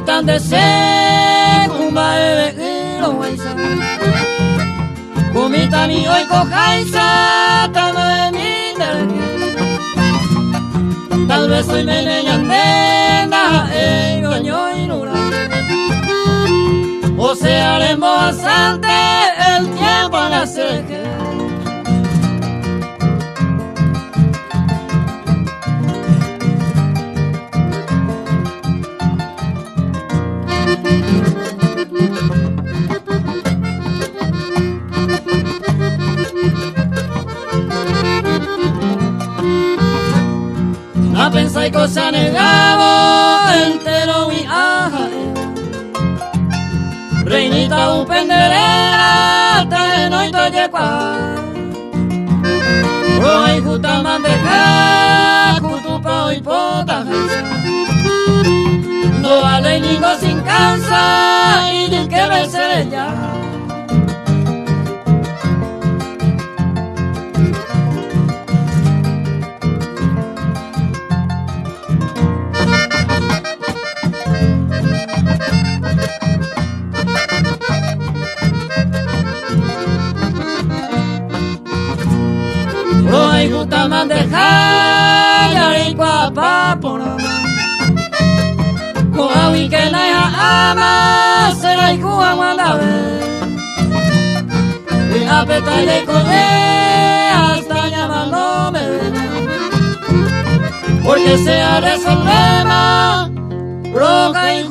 tan de se kumba bebe lo waisa kumita mi hoy cojaisa tamo de mi tal vez soy meneñandena goño y nura o sea haremos bastante el tiempo a la seque. A pensar y cosa negado entero y aja reinita un penderera trae no y toye cuá hoy justa mandeja cutupa y pota no vale ningo sin cansa y ni que vencer ya. Hoy gusta mandejar y aricua papora Kohawi que na ya ama será y kuwa guandabe y apeta y kone hasta llamándome porque sea resolvema roca y